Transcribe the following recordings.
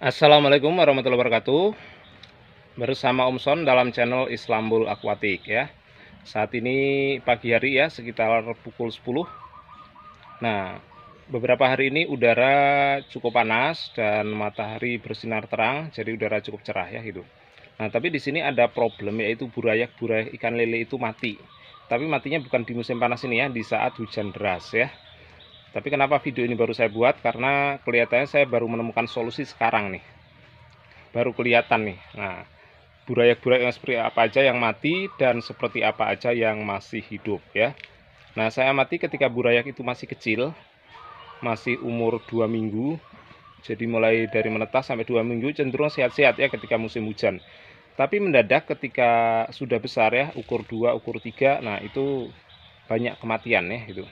Assalamualaikum warahmatullahi wabarakatuh. Bersama Om Son dalam channel Islambul Aquatic ya. Saat ini pagi hari ya, sekitar pukul 10. Nah, beberapa hari ini udara cukup panas dan matahari bersinar terang, jadi udara cukup cerah ya gitu. Nah, tapi di sini ada problem, yaitu burayak ikan lele itu mati. Tapi matinya bukan di musim panas ini ya, di saat hujan deras ya. Tapi kenapa video ini baru saya buat? Karena kelihatannya saya baru menemukan solusi sekarang nih. Baru kelihatan nih. Nah, burayak-burayak yang seperti apa aja yang mati dan seperti apa aja yang masih hidup ya. Nah, saya amati ketika burayak itu masih kecil, masih umur 2 minggu. Jadi mulai dari menetas sampai 2 minggu cenderung sehat-sehat ya ketika musim hujan. Tapi mendadak ketika sudah besar ya, ukur 2, ukur 3, nah itu banyak kematian ya gitu.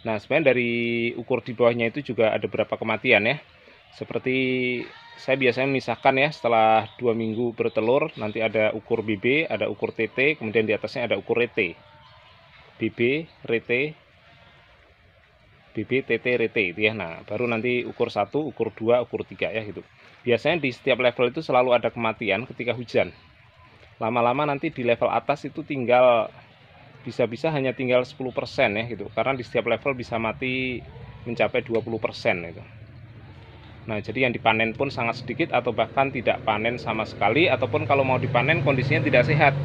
Nah, sebenarnya dari ukur di bawahnya itu juga ada beberapa kematian ya. Seperti saya biasanya memisahkan ya, setelah 2 minggu bertelur, nanti ada ukur BB, ada ukur TT, kemudian di atasnya ada ukur RT. BB, RT, BB, TT, RT itu ya. Nah, baru nanti ukur 1, ukur 2, ukur 3 ya gitu. Biasanya di setiap level itu selalu ada kematian ketika hujan. Lama-lama nanti di level atas itu tinggal bisa-bisa hanya tinggal 10% ya gitu. Karena di setiap level bisa mati mencapai 20% itu. Nah, jadi yang dipanen pun sangat sedikit atau bahkan tidak panen sama sekali, ataupun kalau mau dipanen kondisinya tidak sehat.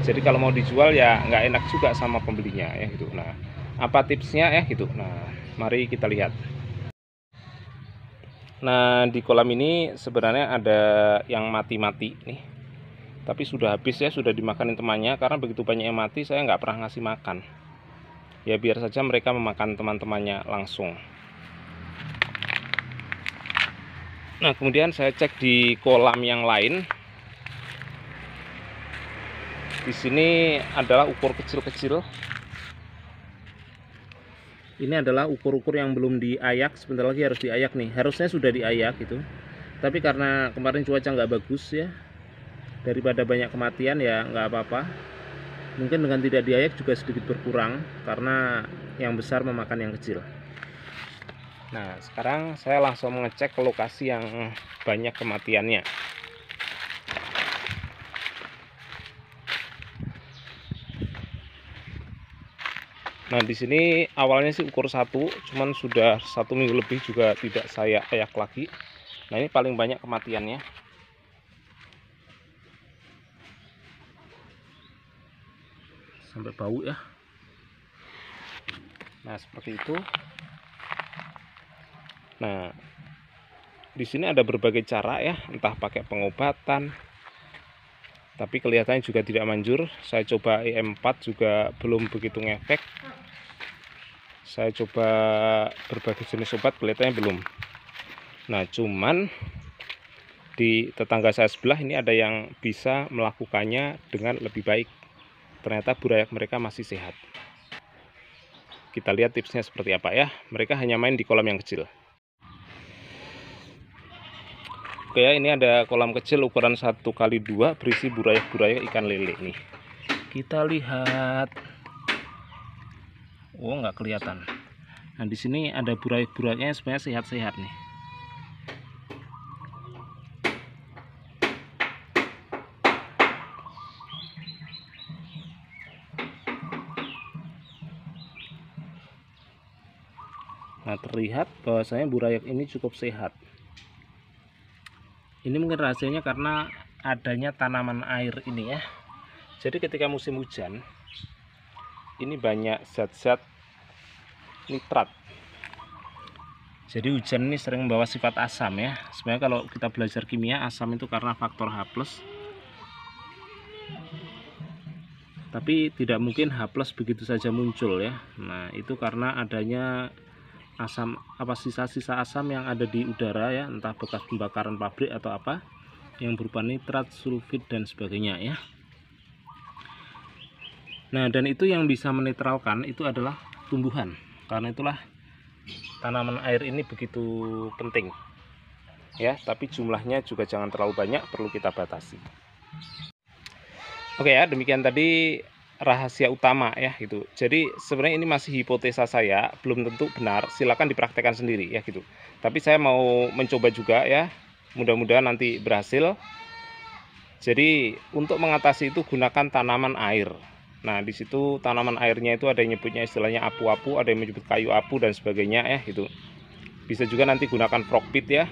Jadi kalau mau dijual ya nggak enak juga sama pembelinya ya gitu. Nah, apa tipsnya ya gitu. Nah, mari kita lihat. Nah, di kolam ini sebenarnya ada yang mati-mati nih. Tapi sudah habis ya, sudah dimakanin temannya, karena begitu banyak yang mati saya nggak pernah ngasih makan. Ya biar saja mereka memakan teman-temannya langsung. Nah, kemudian saya cek di kolam yang lain. Di sini adalah ukur kecil-kecil. Ini adalah ukur-ukur yang belum diayak, sebentar lagi harus diayak nih. Harusnya sudah diayak gitu. Tapi karena kemarin cuaca nggak bagus ya, daripada banyak kematian ya nggak apa-apa. Mungkin dengan tidak diayak juga sedikit berkurang, karena yang besar memakan yang kecil. Nah, sekarang saya langsung mengecek ke lokasi yang banyak kematiannya. Nah, di sini awalnya sih ukur 1, cuman sudah 1 minggu lebih juga tidak saya ayak lagi. Nah, ini paling banyak kematiannya. Sampai bau ya. Nah, seperti itu. Nah, di sini ada berbagai cara ya, entah pakai pengobatan, tapi kelihatannya juga tidak manjur. Saya coba EM4 juga belum begitu ngefek. Saya coba berbagai jenis obat, kelihatannya belum. Nah, cuman di tetangga saya sebelah ini ada yang bisa melakukannya dengan lebih baik. Ternyata burayak mereka masih sehat. Kita lihat tipsnya seperti apa ya. Mereka hanya main di kolam yang kecil. Oke ya, ini ada kolam kecil ukuran 1x2 berisi burayak-burayak ikan lele nih. Kita lihat. Oh, nggak kelihatan. Nah, di sini ada burayak-burayaknya sebenarnya sehat-sehat nih. Nah, terlihat bahwasanya burayak ini cukup sehat. Ini mungkin rahasianya karena adanya tanaman air ini ya. Jadi ketika musim hujan, ini banyak zat-zat nitrat. Jadi hujan ini sering membawa sifat asam ya. Sebenarnya kalau kita belajar kimia, asam itu karena faktor H+. Tapi tidak mungkin H+ begitu saja muncul ya. Nah, itu karena adanya asam, sisa-sisa asam yang ada di udara ya, entah bekas pembakaran pabrik atau apa, yang berupa nitrat, sulfit dan sebagainya ya. Nah, dan itu yang bisa menetralkan itu adalah tumbuhan. Karena itulah tanaman air ini begitu penting ya, tapi jumlahnya juga jangan terlalu banyak, perlu kita batasi. Oke ya, demikian tadi rahasia utama ya gitu. Jadi sebenarnya ini masih hipotesa saya, belum tentu benar. Silakan dipraktekkan sendiri ya gitu. Tapi saya mau mencoba juga ya. mudah-mudahan nanti berhasil. Jadi untuk mengatasi itu gunakan tanaman air. Nah, di situ tanaman airnya itu ada yang nyebutnya istilahnya apu-apu, ada yang menyebut kayu apu dan sebagainya ya itu. Bisa juga nanti gunakan frog pit ya,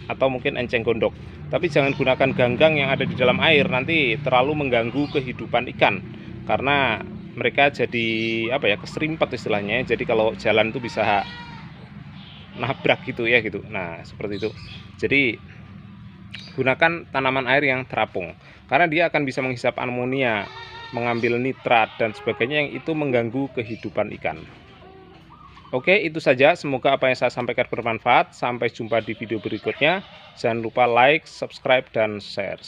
atau mungkin enceng gondok. Tapi jangan gunakan ganggang yang ada di dalam air, nanti terlalu mengganggu kehidupan ikan. Karena mereka jadi keserimpet istilahnya. Jadi kalau jalan itu bisa nabrak gitu ya gitu. Nah, seperti itu. Jadi gunakan tanaman air yang terapung, karena dia akan bisa menghisap amonia, mengambil nitrat dan sebagainya yang itu mengganggu kehidupan ikan. Oke, itu saja. Semoga apa yang saya sampaikan bermanfaat. Sampai jumpa di video berikutnya. Jangan lupa like, subscribe, dan share.